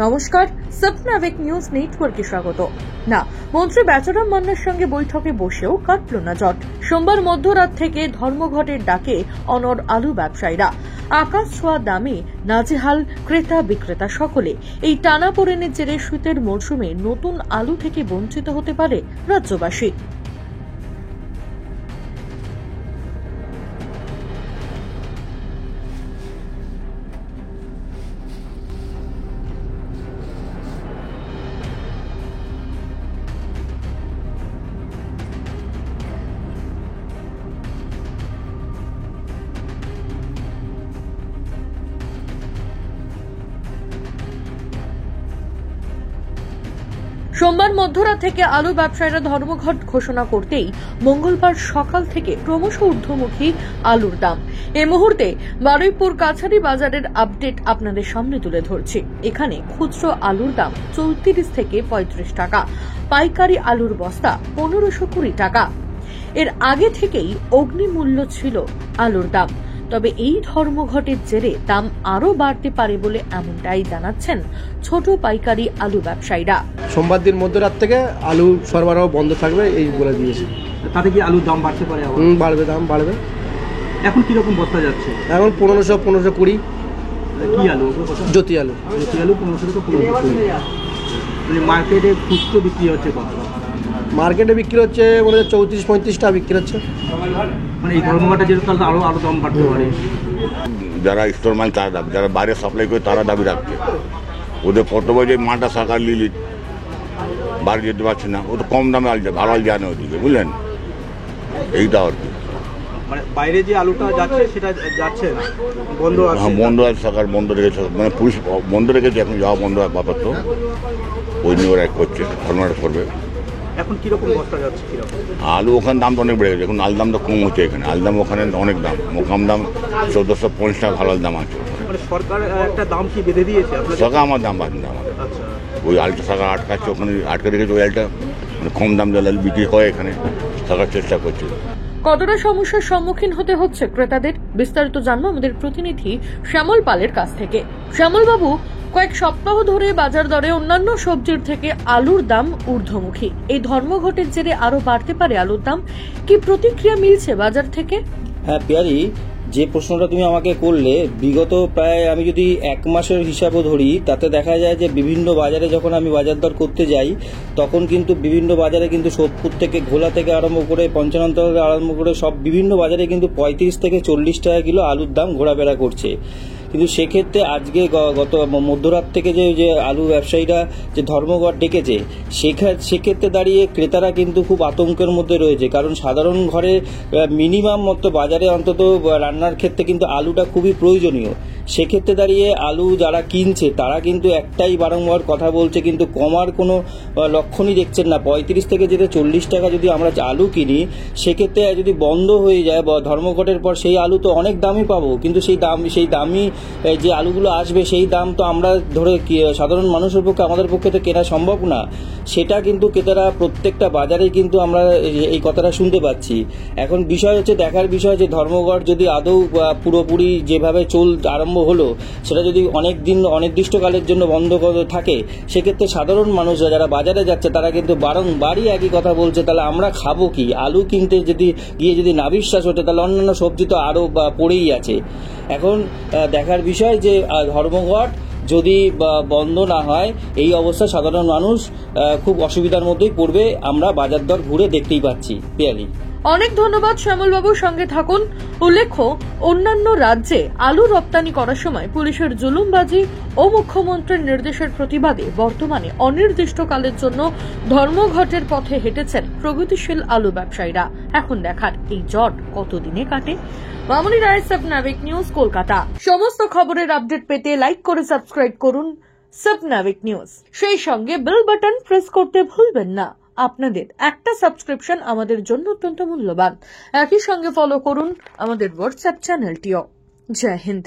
নমস্কার, স্বপ্নাবিক নিউজ নেটওয়ার্কে স্বাগত। না, মন্ত্রী বেচারাম মান্নার সঙ্গে বৈঠকে বসেও কাটল না জট। সোমবার মধ্যরাত থেকে ধর্মঘটের ডাকে অনড় আলু ব্যবসায়ীরা। আকাশ ছোঁয়া দামে নাজেহাল ক্রেতা বিক্রেতা সকলে। এই টানাপোড়েনের জেরে শীতের মরশুমে নতুন আলু থেকে বঞ্চিত হতে পারে রাজ্যবাসী। সোমবার মধ্যরাত থেকে আলু ব্যবসায়ীরা ধর্মঘট ঘোষণা করতেই মঙ্গলবার সকাল থেকে ক্রমশ ঊর্ধ্বমুখী আলুর দাম। এই মুহূর্তে বারুইপুর কাছারি বাজারের আপডেট আপনাদের সামনে তুলে ধরছি। এখানে খুচরো আলুর দাম 34 থেকে 35 টাকা, পাইকারি আলুর বস্তা 1520 টাকা। এর আগে থেকেই অগ্নিমূল্য ছিল আলুর দাম, তবে এই ধর্মঘটের জেরে দাম আরো বাড়তে পারে বলে এমনটাই জানাচ্ছেন ছোট পাইকারি আলু ব্যবসায়ীরা। সোমবার দিন মধ্যরাত থেকে আলু সরবরাহ বন্ধ থাকবে এই বলে দিয়েছে। তাতে কি আলুর দাম বাড়তে পারে? বাড়বে, দাম বাড়বে। এখন কিরকম বস্তা যাচ্ছে? এখন 1520। কি আলু? জ্যোতি আলু। জ্যোতি আলু 1500 থেকে 1520। মার্কেটে খুচরো বিক্রি হচ্ছে কত? মার্কেটে বিক্রি হচ্ছে মনে হয় 34-35 টাকা বিক্রি হচ্ছে। মানে এই ধর্মঘটে যেহেতু তাহলে আরো দাম বাড়তে পারে। যারা স্টোর মাল তারা দাবি, যারা বাইরে সাপ্লাই করে তারা দাবি রাখছে। ওদের কর্তব্য যে মালটা সরকার লিলি বাড়ি যেতে পারছে না, ও তো কম দামে আল যায়, ভালো আল যায় না ওদিকে, বুঝলেন? এইটা আর কি। মানে বাইরে যে আলুটা যাচ্ছে সেটা যাচ্ছে না, বন্ধ আছে। হ্যাঁ, বন্ধ আছে, সরকার বন্ধ রেখেছে, মানে পুলিশ বন্ধ রেখেছে। এখন যাওয়া বন্ধ হয় আপাতত, ওই নিয়ে ওরা করছে, ধর্মঘট করবে। এখন কিরকম বস্তা যাচ্ছে? কিরকম আলু ওখানে দাম তো অনেক বেড়ে গেছে, এখন আলু দাম তো কম হচ্ছে এখানে। আলু দাম ওখানে অনেক দাম, মোকাম দাম 1450 টাকা ভালো দাম আছে। মানে সরকার একটা দাম কি বেঁধে দিয়েছে? সরকার আমার দাম বাড়ছে না, আমাদের আচ্ছা, ওই আলুটা সরকার আটকাচ্ছে, ওখানে আটকে রেখেছে ওই আলুটা, মানে কম দাম দিয়ে আলু বিক্রি হয় এখানে, সরকার চেষ্টা করছে। কতটা সমস্যার সম্মুখীন হতে হচ্ছে ক্রেতাদের, বিস্তারিত জানবো আমাদের প্রতিনিধি শ্যামল পালের কাছ থেকে। শ্যামল বাবু, কয়েক সপ্তাহ ধরে বাজার দরে অন্যান্য সবজির থেকে আলুর দাম ঊর্ধ্বমুখী। এই ধর্মঘটের জেরে আরো বাড়তে পারে আলুর দাম, কি প্রতিক্রিয়া মিলছে বাজার থেকে? হ্যাঁ পিয়ারি, যে প্রশ্নটা তুমি আমাকে করলে, বিগত প্রায় আমি যদি 1 মাসের হিসাবও ধরি, তাতে দেখা যায় যে বিভিন্ন বাজারে যখন আমি বাজার দর করতে যাই, তখন কিন্তু বিভিন্ন বাজারে কিন্তু সোদপুর থেকে, ঘোলা থেকে আরম্ভ করে পঞ্চানন থেকে আরম্ভ করে সব বিভিন্ন বাজারে কিন্তু 35 থেকে 40 টাকা কিলো আলুর দাম ঘোরাফেরা করছে। কিন্তু সেক্ষেত্রে আজকে গত মধ্যরাত থেকে যে আলু ব্যবসায়ীরা যে ধর্মঘট ডেকেছে, সেক্ষেত্রে দাঁড়িয়ে ক্রেতারা কিন্তু খুব আতঙ্কের মধ্যে রয়েছে। কারণ সাধারণ ঘরে মিনিমাম মতো বাজারে অন্তত রান্নার ক্ষেত্রে কিন্তু আলুটা খুবই প্রয়োজনীয়। সেক্ষেত্রে দাঁড়িয়ে আলু যারা কিনছে তারা কিন্তু একটাই বারংবার কথা বলছে, কিন্তু কমার কোনো লক্ষণই দেখছেন না। 35 থেকে যেতে 40 টাকা যদি আমরা আলু কিনি, সেক্ষেত্রে যদি বন্ধ হয়ে যায় ধর্মঘটের পর, সেই আলু তো অনেক দামই পাবো, কিন্তু সেই দামি যে আলুগুলো আসবে সেই দাম তো আমরা ধরে সাধারণ মানুষের পক্ষে, আমাদের পক্ষে তো কেনা সম্ভব না। সেটা কিন্তু ক্রেতারা প্রত্যেকটা বাজারে কিন্তু আমরা এই কথাটা শুনতে পাচ্ছি। এখন বিষয় হচ্ছে, দেখার বিষয় যে ধর্মঘট যদি আদৌ পুরোপুরি যেভাবে আরম্ভ হলো, সেটা যদি অনেক দিন অনির্দিষ্টকালের জন্য বন্ধ থাকে, সেক্ষেত্রে সাধারণ মানুষরা যারা বাজারে যাচ্ছে তারা কিন্তু বারংবারই একই কথা বলছে, তাহলে আমরা খাবো কি? আলু কিনতে যদি না বিশ্বাস হতো, তাহলে অন্যান্য সবজি তো আরও পড়েই আছে। এখন দেখার বিষয় যে ধর্মঘট যদি বন্ধ না হয়, এই অবস্থায় সাধারণ মানুষ খুব অসুবিধার মধ্যেই পড়বে, আমরা বাজার দর ঘুরে দেখতেই পাচ্ছি। পিয়ালি, অনেক ধন্যবাদ শ্যামল বাবু, সঙ্গে থাকুন। উল্লেখ্য, অন্যান্য রাজ্যে আলু রপ্তানি করার সময় পুলিশের জুলুমবাজি ও মুখ্যমন্ত্রীর নির্দেশের প্রতিবাদে বর্তমানে অনির্দিষ্টকালের জন্য ধর্মঘটের পথে হেঁটেছেন প্রগতিশীল আলু ব্যবসায়ীরা। এখন দেখার এই জট কতদিনে কাটে। মামনি রায়, স্বপ্নাবিক নিউজ, কলকাতা। সমস্ত খবরের আপডেট পেতে লাইক করে সাবস্ক্রাইব করুন স্বপ্নাবিক নিউজ। সেই সঙ্গে বেল বাটন প্রেস করতে ভুলবেন না। আপনাদের একটা সাবস্ক্রিপশন আমাদের জন্য অত্যন্ত মূল্যবান। একই সঙ্গে ফলো করুন আমাদের হোয়াটসঅ্যাপ চ্যানেলটিও। জয় হিন্দ।